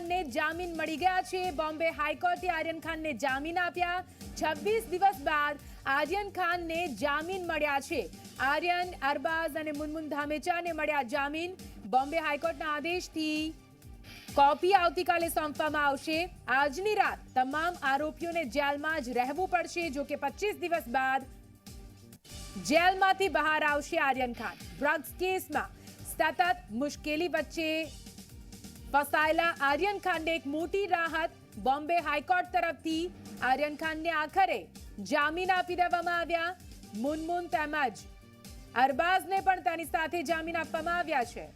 ખાનને જામીન મળી ગયા છે। બોમ્બે હાઈકોર્ટે આર્યન ખાનને જામીન આપ્યા। 26 દિવસ બાદ આર્યન ખાનને જામીન મળ્યા છે। આર્યન, અરબાઝ અને મુનમુન ધામેચાને મળ્યા જામીન। બોમ્બે હાઈકોર્ટના આદેશથી કોપી આવતીકાલે સોંપવામાં આવશે। આજની રાત તમામ આરોપીઓને જેલમાં જ રહેવું પડશે। જો કે 25 દિવસ બાદ જેલમાંથી બહાર આવશે આર્યન ખાન। ડ્રગ્સ કેસમાં સતત મુશ્કેલી વચ્ચે ફસાયેલા આર્યન ખાનને એક મોટી રાહત બોમ્બે હાઈકોર્ટ તરફથી। આર્યન ખાનને આખરે જામીન આપી દેવામાં આવ્યા। મુનમુન તેમજ અરબાઝને પણ તેની સાથે જામીન આપવામાં આવ્યા છે।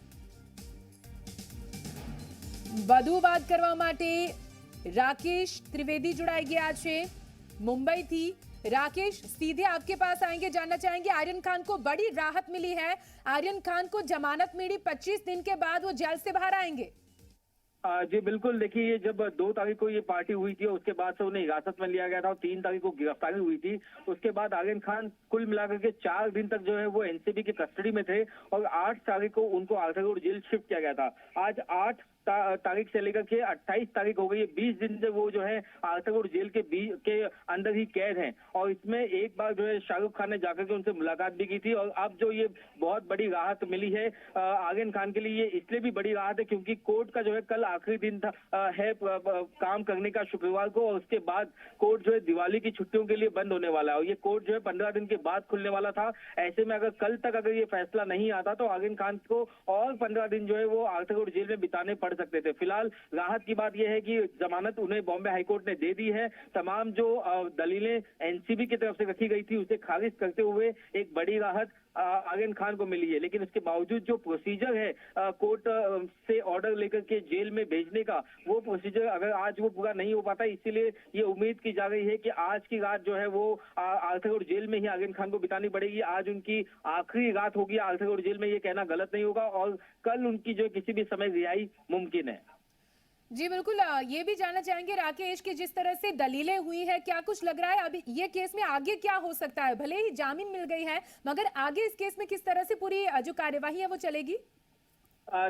વધુ વાત કરવા માટે राकेश त्रिवेदी जुड़ाई गया है मुंबई थी। राकेश, सीधे आपके पास आएंगे, जानना चाहेंगे आर्यन खान को बड़ी राहत मिली है। आर्यन खान को जमानत मिली, 25 दिन के बाद वो जेल से बाहर आएंगे। जी बिल्कुल, देखिए ये जब 2 तारीख को ये पार्टी हुई थी उसके बाद से उन्हें हिरासत में लिया गया था और 3 तारीख को गिरफ्तारी हुई थी। उसके बाद आर्यन खान कुल मिलाकर के 4 दिन तक जो है वो एनसीबी की कस्टडी में थे और 8 तारीख को उनको आर्थर रोड जेल शिफ्ट किया गया था। आज 8 तारीख से लेकर के 28 तारीख हो गई है। 20 दिन से वो जो है आर्थर रोड जेल के अंदर ही कैद हैं और इसमें एक बार जो है शाहरुख खान ने जाकर के उनसे मुलाकात भी की थी। और अब जो ये बहुत बड़ी राहत मिली है आर्यन खान के लिए, ये इसलिए भी बड़ी राहत है क्योंकि कोर्ट का जो है कल आखिरी दिन था है काम करने का, शुक्रवार को, और उसके बाद कोर्ट जो है दिवाली की छुट्टियों के लिए बंद होने वाला है और ये कोर्ट जो है 15 दिन के बाद खुलने वाला था। ऐसे में अगर कल तक अगर ये फैसला नहीं आता तो आर्यन खान को और 15 दिन जो है वो आर्थर रोड जेल में बिताने पड़ सकते थे। फिलहाल राहत की बात यह है कि जमानत उन्हें बॉम्बे हाईकोर्ट ने दे दी है। तमाम जो दलीलें एनसीबी की तरफ से रखी गई थी उसे खारिज करते हुए एक बड़ी राहत आर्यन खान को मिली है। लेकिन उसके बावजूद जो प्रोसीजर है कोर्ट से ऑर्डर लेकर के जेल में भेजने का, वो प्रोसीजर अगर आज वो पूरा नहीं हो पाता, इसीलिए ये उम्मीद की जा रही है कि आज की रात जो है वो आर्थर रोड जेल में ही आर्यन खान को बितानी पड़ेगी। आज उनकी आखिरी रात होगी आर्थर रोड जेल में, ये कहना गलत नहीं होगा और कल उनकी जो किसी भी समय रिहाई मुमकिन है। जी बिल्कुल, ये भी जानना चाहेंगे राकेश कि जिस तरह से दलीलें हुई है, क्या कुछ लग रहा है अभी ये केस में आगे क्या हो सकता है? भले ही जामीन मिल गई है मगर आगे इस केस में किस तरह से पूरी जो कार्यवाही है वो चलेगी?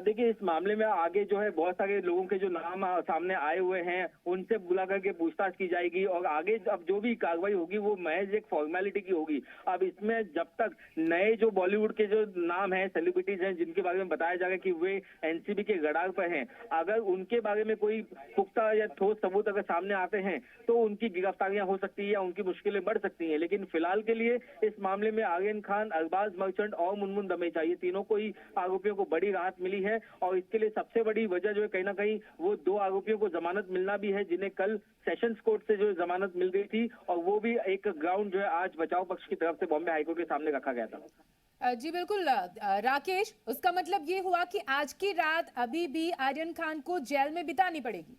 देखिए इस मामले में आगे जो है बहुत सारे लोगों के जो नाम सामने आए हुए हैं उनसे बुला करके पूछताछ की जाएगी और आगे अब जो भी कार्रवाई होगी वो महज एक फॉर्मेलिटी की होगी। अब इसमें जब तक नए जो बॉलीवुड के जो नाम हैं, सेलिब्रिटीज हैं, जिनके बारे में बताया जाएगा कि वे एनसीबी के रडार पर हैं, अगर उनके बारे में कोई पुख्ता या ठोस सबूत अगर सामने आते हैं तो उनकी गिरफ्तारियां हो सकती है या उनकी मुश्किलें बढ़ सकती हैं। लेकिन फिलहाल के लिए इस मामले में आर्यन खान, अरबाज मर्चेंट और मुनमुन दमेचा, ये तीनों को ही आरोपियों को बड़ी राहत मिली है और इसके लिए सबसे बड़ी वजह जो है कहीं ना कहीं वो 2 आरोपियों को जमानत मिलना भी है जिन्हें कल सेशंस कोर्ट से जो जमानत मिल गई थी और वो भी एक ग्राउंड जो है आज बचाव पक्ष की तरफ से बॉम्बे हाईकोर्ट के सामने रखा गया था। जी बिल्कुल राकेश, उसका मतलब ये हुआ कि आज की रात अभी भी आर्यन खान को जेल में बितानी पड़ेगी।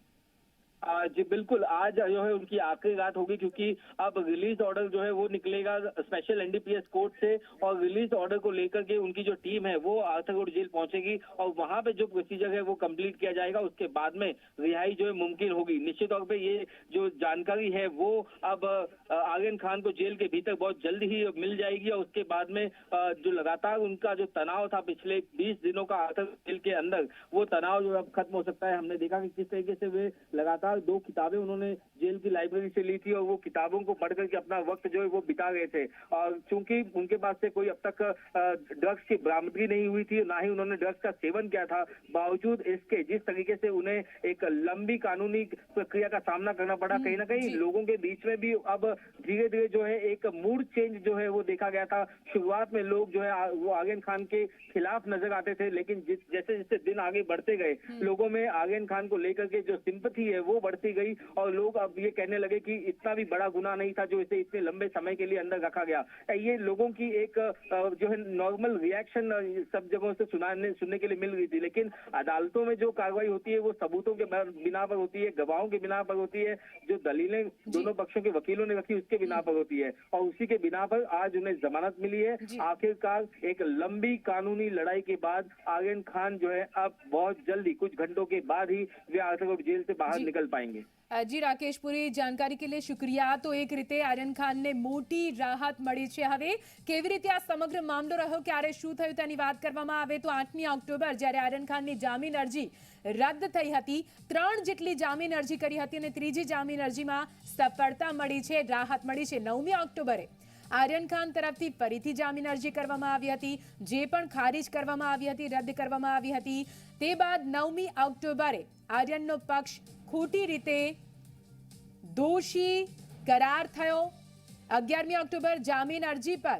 जी बिल्कुल, आज जो है उनकी आखिरी रात होगी क्योंकि अब रिलीज ऑर्डर जो है वो निकलेगा स्पेशल एनडीपीएस कोर्ट से और रिलीज ऑर्डर को लेकर के उनकी जो टीम है वो आर्थर रोड जेल पहुंचेगी और वहां पे जो प्रोसीजर है वो कंप्लीट किया जाएगा। उसके बाद में रिहाई जो है मुमकिन होगी। निश्चित तौर पे ये जो जानकारी है वो अब आर्यन खान को जेल के भीतर बहुत जल्द ही मिल जाएगी और उसके बाद में जो लगातार उनका जो तनाव था पिछले 20 दिनों का आर्थर जेल के अंदर, वो तनाव जो अब खत्म हो सकता है। हमने देखा कि किस तरीके से वे लगातार 2 किताबें उन्होंने जेल की लाइब्रेरी से ली थी और वो किताबों को पढ़ करके अपना वक्त जो है वो बिता गए थे। और चूंकि उनके पास से कोई अब तक ड्रग्स की बरामदगी नहीं हुई थी, ना ही उन्होंने ड्रग्स का सेवन किया था, बावजूद इसके जिस तरीके से उन्हें एक लंबी कानूनी प्रक्रिया का सामना करना पड़ा, कहीं ना कहीं लोगों के बीच में भी अब धीरे धीरे जो है एक मूड चेंज जो है वो देखा गया था। शुरुआत में लोग जो है वो आर्यन खान के खिलाफ नजर आते थे, लेकिन जैसे जैसे दिन आगे बढ़ते गए लोगों में आर्यन खान को लेकर के जो सिंपैथी है वो बढ़ती गई और लोग अब ये कहने लगे कि इतना भी बड़ा गुनाह नहीं था जो इसे इतने लंबे समय के लिए अंदर रखा गया। ये लोगों की एक जो है नॉर्मल रिएक्शन सब जगहों से सुनने के लिए मिल रही थी। लेकिन अदालतों में जो कार्रवाई होती है वो सबूतों के बिना पर होती है, गवाहों के बिना पर होती है, जो दलीलें दोनों पक्षों के वकीलों ने रखी उसके बिना पर होती है और उसी के बिना पर आज उन्हें जमानत मिली है। आखिरकार एक लंबी कानूनी लड़ाई के बाद आर्यन खान जो है अब बहुत जल्दी कुछ घंटों के बाद ही वे आर्थर रोड जेल से बाहर निकल निकल पाएंगे। જી રાકેશ, પૂરી જાણકારી કે લે શુક્રિયા। તો એક રીતે આર્યન ખાનને મોટી રાહત મળી છે। હવે કેવી રીતે આ સમગ્ર મામલો રહ્યો, ક્યારે શું થયું તેની વાત કરવામાં આવે તો 8મી ઓક્ટોબર જ્યારે આર્યન ખાનની જામીન અરજી રદ થઈ હતી, 3 જેટલી જામીન અરજી કરી હતી અને ત્રીજી જામીન અરજીમાં સફળતા મળી છે, રાહત મળી છે। 9મી ઓક્ટોબરે આર્યન ખાન તરફથી ફરીથી જામીન અરજી કરવામાં આવી હતી, જે પણ ખારીજ કરવામાં આવી હતી, રદ કરવામાં આવી હતી। તે બાદ 9મી ઓક્ટોબરે આર્યનનો પક્ષ ખોટી રીતે દોષી કરાર થયો। 11મી ઓક્ટોબર જામીન અરજી પર